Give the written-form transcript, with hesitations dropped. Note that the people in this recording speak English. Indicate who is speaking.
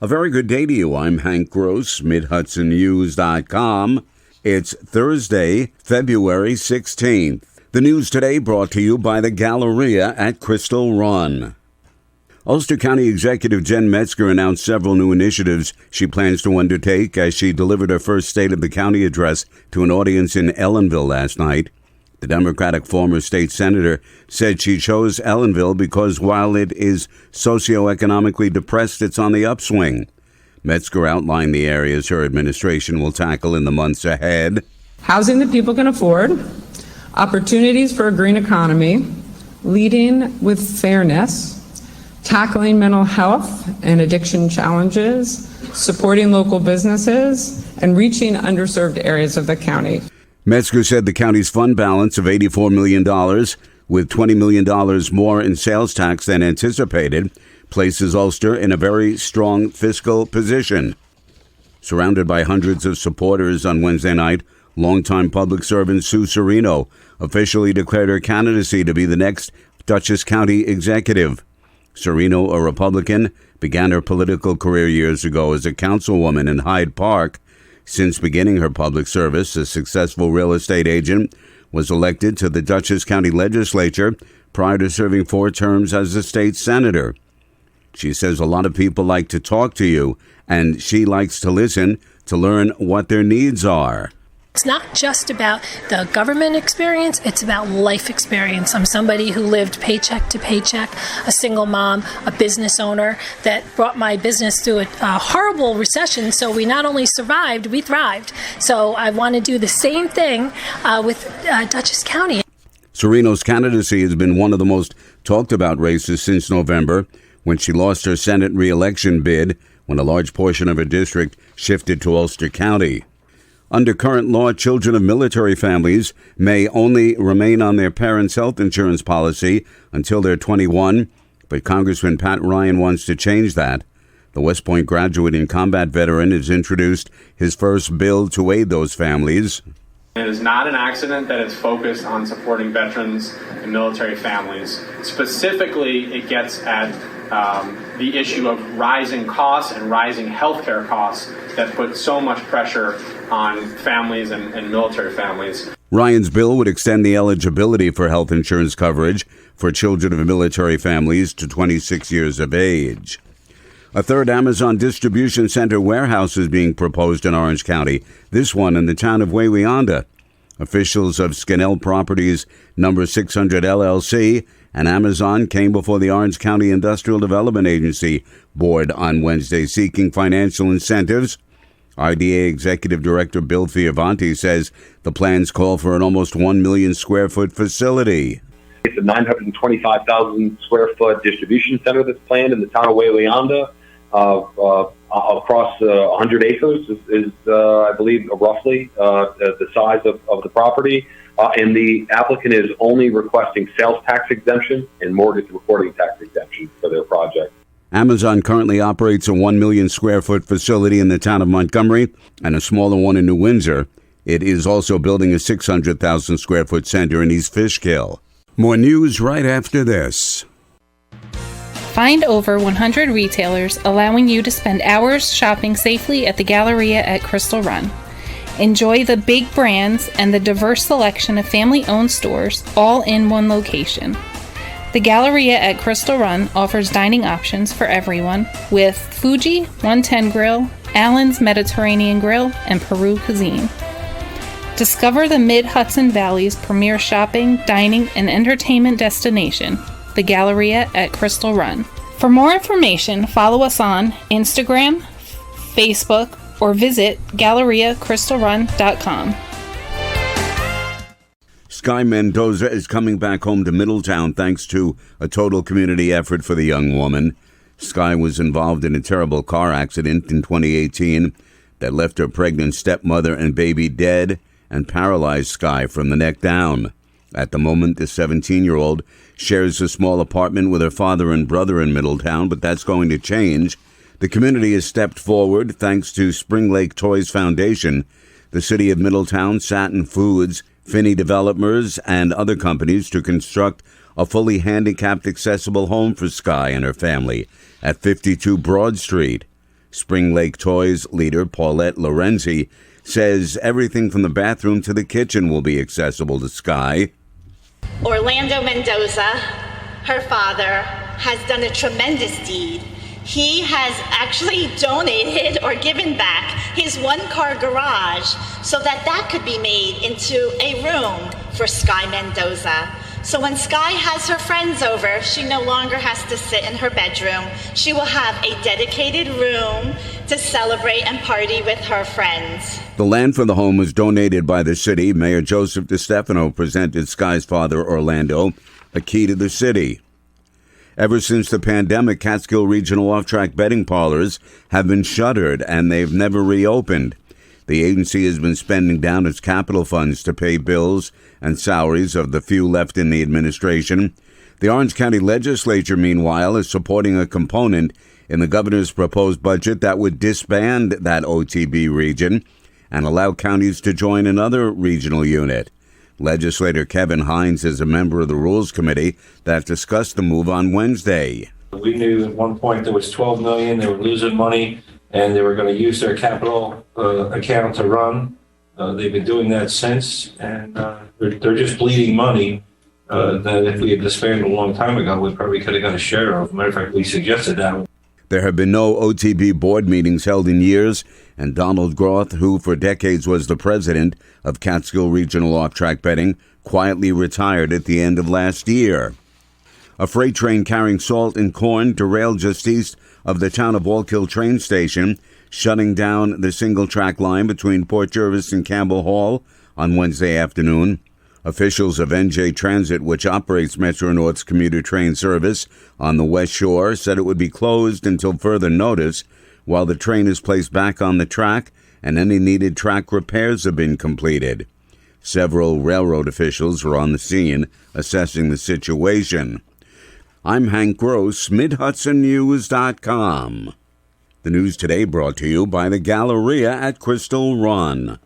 Speaker 1: A very good day to you. I'm Hank Gross, MidHudsonNews.com. It's Thursday, February 16th. The news today brought to you by the Galleria at Crystal Run. Ulster County Executive Jen Metzger announced several new initiatives she plans to undertake as she delivered her first State of the County address to an audience in Ellenville last night. The Democratic former state senator said she chose Ellenville because while it is socioeconomically depressed, it's on the upswing. Metzger outlined the areas her administration will tackle in the months ahead.
Speaker 2: Housing that people can afford, opportunities for a green economy, leading with fairness, tackling mental health and addiction challenges, supporting local businesses, and reaching underserved areas of the county.
Speaker 1: Metzger said the county's fund balance of $84 million, with $20 million more in sales tax than anticipated, places Ulster in a very strong fiscal position. Surrounded by hundreds of supporters on Wednesday night, longtime public servant Sue Serino officially declared her candidacy to be the next Dutchess County executive. Serino, a Republican, began her political career years ago as a councilwoman in Hyde Park. Since beginning her public service, a successful real estate agent was elected to the Dutchess County Legislature prior to serving 4 terms as a state senator. She says a lot of people like to talk to you, and she likes to listen to learn what their needs are.
Speaker 3: It's not just about the government experience, it's about life experience. I'm somebody who lived paycheck to paycheck, a single mom, a business owner that brought my business through a horrible recession. So we not only survived, we thrived. So I want to do the same thing with Dutchess County.
Speaker 1: Serino's candidacy has been one of the most talked about races since November, when she lost her Senate re-election bid when a large portion of her district shifted to Ulster County. Under current law, children of military families may only remain on their parents' health insurance policy until they're 21, but Congressman Pat Ryan wants to change that. The West Point graduate and combat veteran has introduced his first bill to aid those families.
Speaker 4: It is not an accident that it's focused on supporting veterans and military families. Specifically, it gets at the issue of rising costs and rising healthcare costs that put so much pressure on families and military families.
Speaker 1: Ryan's bill would extend the eligibility for health insurance coverage for children of military families to 26 years of age. A third Amazon distribution center warehouse is being proposed in Orange County, this one in the town of Wawayanda. Officials of Skinnell Properties No. 600 LLC and Amazon came before the Orange County Industrial Development Agency board on Wednesday seeking financial incentives. RDA Executive Director Bill Fioravanti says the plans call for an almost 1 million square foot facility.
Speaker 5: It's a 925,000 square foot distribution center that's planned in the town of Wawayanda. Across 100 acres is I believe, roughly the size of the property. And the applicant is only requesting sales tax exemption and mortgage recording tax exemption for their project.
Speaker 1: Amazon currently operates a 1 million square foot facility in the town of Montgomery and a smaller one in New Windsor. It is also building a 600,000 square foot center in East Fishkill. More news right after this.
Speaker 6: Find over 100 retailers allowing you to spend hours shopping safely at the Galleria at Crystal Run. Enjoy the big brands and the diverse selection of family-owned stores all in one location. The Galleria at Crystal Run offers dining options for everyone with Fuji, 110 Grill, Allen's Mediterranean Grill, and Peru Cuisine. Discover the Mid-Hudson Valley's premier shopping, dining, and entertainment destination, the Galleria at Crystal Run. For more information, follow us on Instagram, Facebook, or visit GalleriaCrystalRun.com.
Speaker 1: Sky Mendoza is coming back home to Middletown thanks to a total community effort for the young woman. Sky was involved in a terrible car accident in 2018 that left her pregnant stepmother and baby dead and paralyzed Sky from the neck down. At the moment, the 17-year-old shares a small apartment with her father and brother in Middletown, but that's going to change. The community has stepped forward thanks to Spring Lake Toys Foundation, the City of Middletown, Satin Foods, Finney Developers, and other companies to construct a fully handicapped accessible home for Sky and her family at 52 Broad Street. Spring Lake Toys leader Paulette Lorenzi says everything from the bathroom to the kitchen will be accessible to Sky.
Speaker 7: Orlando Mendoza, her father, has done a tremendous deed. He has actually donated or given back his one-car garage so that could be made into a room for Sky Mendoza. So when Sky has her friends over, she no longer has to sit in her bedroom. She will have a dedicated room to celebrate and party with her friends.
Speaker 1: The land for the home was donated by the city. Mayor Joseph DeStefano presented Sky's father, Orlando, a key to the city. Ever since the pandemic, Catskill Regional off-track betting parlors have been shuttered and they've never reopened. The agency has been spending down its capital funds to pay bills and salaries of the few left in the administration. The Orange County Legislature, meanwhile, is supporting a component in the governor's proposed budget that would disband that OTB region and allow counties to join another regional unit. Legislator Kevin Hines is a member of the Rules Committee that discussed the move on Wednesday.
Speaker 8: We knew at one point there was $12 million, they were losing money, and they were going to use their capital account to run. They've been doing that since, and they're just bleeding money that if we had disbanded a long time ago, we probably could have got a share of. Matter of fact, we suggested that.
Speaker 1: There have been no OTB board meetings held in years, and Donald Groth, who for decades was the president of Catskill Regional Off-Track Betting, quietly retired at the end of last year. A freight train carrying salt and corn derailed just east of the town of Wallkill train station, shutting down the single-track line between Port Jervis and Campbell Hall on Wednesday afternoon. Officials of NJ Transit, which operates Metro North's commuter train service on the West Shore, said it would be closed until further notice while the train is placed back on the track and any needed track repairs have been completed. Several railroad officials were on the scene assessing the situation. I'm Hank Gross, MidHudsonNews.com. The news today brought to you by the Galleria at Crystal Run.